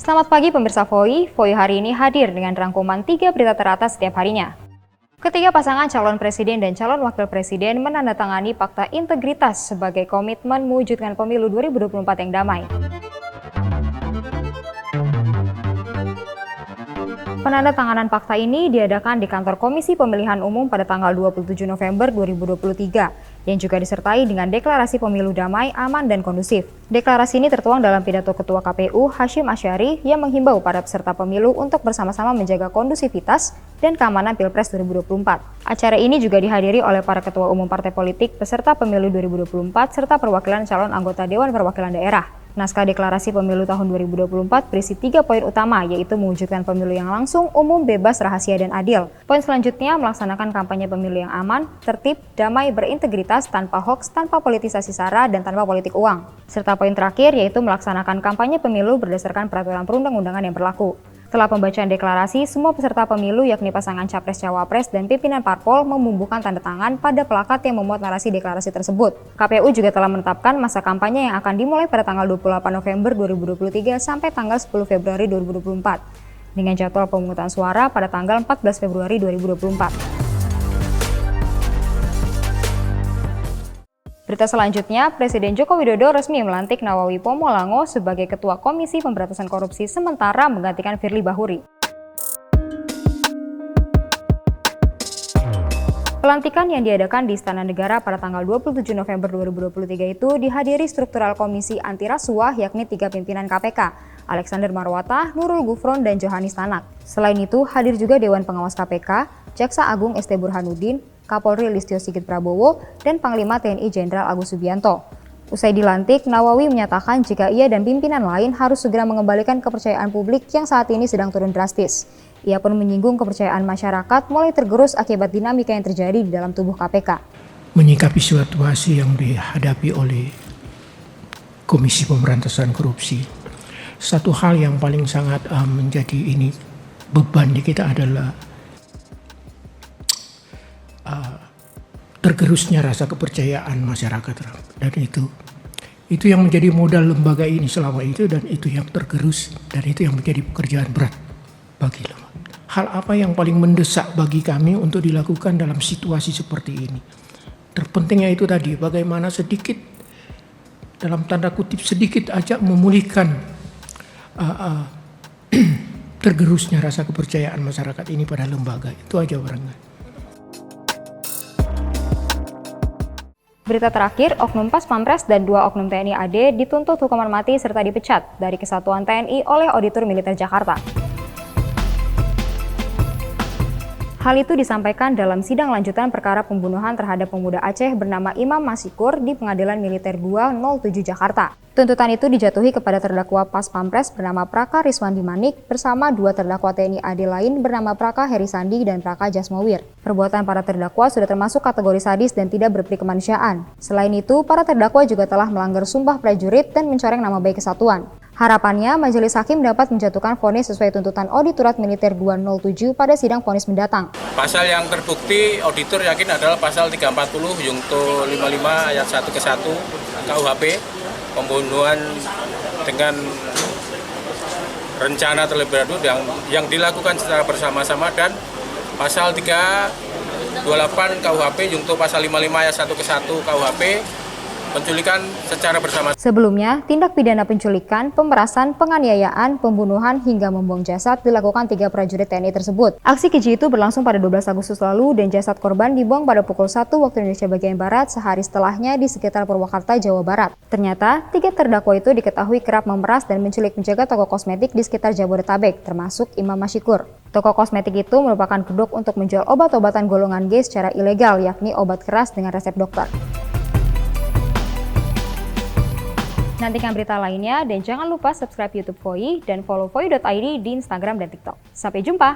Selamat pagi pemirsa Voi hari ini hadir dengan rangkuman 3 berita teratas setiap harinya. Ketiga pasangan calon presiden dan calon wakil presiden menandatangani Fakta Integritas sebagai komitmen mewujudkan pemilu 2024 yang damai. Penandatanganan fakta ini diadakan di kantor Komisi Pemilihan Umum pada tanggal 27 November 2023 yang juga disertai dengan deklarasi pemilu damai, aman, dan kondusif. Deklarasi ini tertuang dalam pidato Ketua KPU Hasyim Asyari yang menghimbau para peserta pemilu untuk bersama-sama menjaga kondusivitas dan keamanan Pilpres 2024. Acara ini juga dihadiri oleh para ketua umum partai politik peserta pemilu 2024 serta perwakilan calon anggota Dewan Perwakilan Daerah. Naskah deklarasi pemilu tahun 2024 berisi 3 poin utama, yaitu mewujudkan pemilu yang langsung, umum, bebas, rahasia, dan adil. Poin selanjutnya melaksanakan kampanye pemilu yang aman, tertib, damai, berintegritas, tanpa hoaks, tanpa politisasi sara, dan tanpa politik uang. Serta poin terakhir yaitu melaksanakan kampanye pemilu berdasarkan peraturan perundang-undangan yang berlaku. Setelah pembacaan deklarasi, semua peserta pemilu yakni pasangan Capres-Cawapres dan pimpinan parpol membubuhkan tanda tangan pada plakat yang memuat narasi deklarasi tersebut. KPU juga telah menetapkan masa kampanye yang akan dimulai pada tanggal 28 November 2023 sampai tanggal 10 Februari 2024 dengan jadwal pemungutan suara pada tanggal 14 Februari 2024. Berita selanjutnya, Presiden Joko Widodo resmi melantik Nawawi Pomolango sebagai Ketua Komisi Pemberantasan Korupsi sementara menggantikan Firly Bahuri. Pelantikan yang diadakan di Istana Negara pada tanggal 27 November 2023 itu dihadiri struktural Komisi Anti Rasuah yakni 3 pimpinan KPK, Alexander Marwata, Nurul Gufron, dan Johanis Tanak. Selain itu, hadir juga Dewan Pengawas KPK, Jaksa Agung ST Burhanuddin, Kapolri Listio Sigit Prabowo, dan Panglima TNI Jenderal Agus Subianto. Usai dilantik, Nawawi menyatakan jika ia dan pimpinan lain harus segera mengembalikan kepercayaan publik yang saat ini sedang turun drastis. Ia pun menyinggung kepercayaan masyarakat mulai tergerus akibat dinamika yang terjadi di dalam tubuh KPK. Menyikapi situasi yang dihadapi oleh Komisi Pemberantasan Korupsi, satu hal yang paling sangat menjadi ini beban di kita adalah tergerusnya rasa kepercayaan masyarakat, dan itu yang menjadi modal lembaga ini selama itu, dan itu yang tergerus, dan itu yang menjadi pekerjaan berat bagi lembaga. Hal apa yang paling mendesak bagi kami untuk dilakukan dalam situasi seperti ini? Terpentingnya itu tadi, bagaimana sedikit, dalam tanda kutip sedikit aja memulihkan tergerusnya rasa kepercayaan masyarakat ini pada lembaga. Itu aja barangkali. Berita terakhir, Oknum Pas Pampres dan 2 Oknum TNI AD dituntut hukuman mati serta dipecat dari Kesatuan TNI oleh Auditor Militer Jakarta. Hal itu disampaikan dalam sidang lanjutan perkara pembunuhan terhadap pemuda Aceh bernama Imam Mashikur di Pengadilan Militer 207 Jakarta. Tuntutan itu dijatuhi kepada terdakwa Pas Pampres bernama Praka Riswandi Manik bersama 2 terdakwa TNI AD lain bernama Praka Heri Sandi dan Praka Jasmawir. Perbuatan para terdakwa sudah termasuk kategori sadis dan tidak berperi kemanusiaan. Selain itu, para terdakwa juga telah melanggar sumpah prajurit dan mencoreng nama baik kesatuan. Harapannya, majelis hakim dapat menjatuhkan vonis sesuai tuntutan Auditorat Militer 207 pada sidang vonis mendatang. Pasal yang terbukti auditor yakin adalah pasal 340 Yungto 55 ayat 1 ke 1 KUHP, pembunuhan dengan rencana terlebih dahulu yang dilakukan secara bersama-sama, dan pasal 328 KUHP Yungto pasal 55 ayat 1 ke 1 KUHP, penculikan secara bersama. Sebelumnya, tindak pidana penculikan, pemerasan, penganiayaan, pembunuhan, hingga membuang jasad dilakukan 3 prajurit TNI tersebut. Aksi keji itu berlangsung pada 12 Agustus lalu dan jasad korban dibuang pada pukul 1 waktu Indonesia bagian Barat sehari setelahnya di sekitar Purwakarta, Jawa Barat. Ternyata, 3 terdakwa itu diketahui kerap memeras dan menculik penjaga toko kosmetik di sekitar Jabodetabek, termasuk Imam Mashikur. Toko kosmetik itu merupakan kedok untuk menjual obat-obatan golongan G secara ilegal, yakni obat keras dengan resep dokter. Nantikan berita lainnya dan jangan lupa subscribe YouTube Voi dan follow voi.id di Instagram dan TikTok. Sampai jumpa!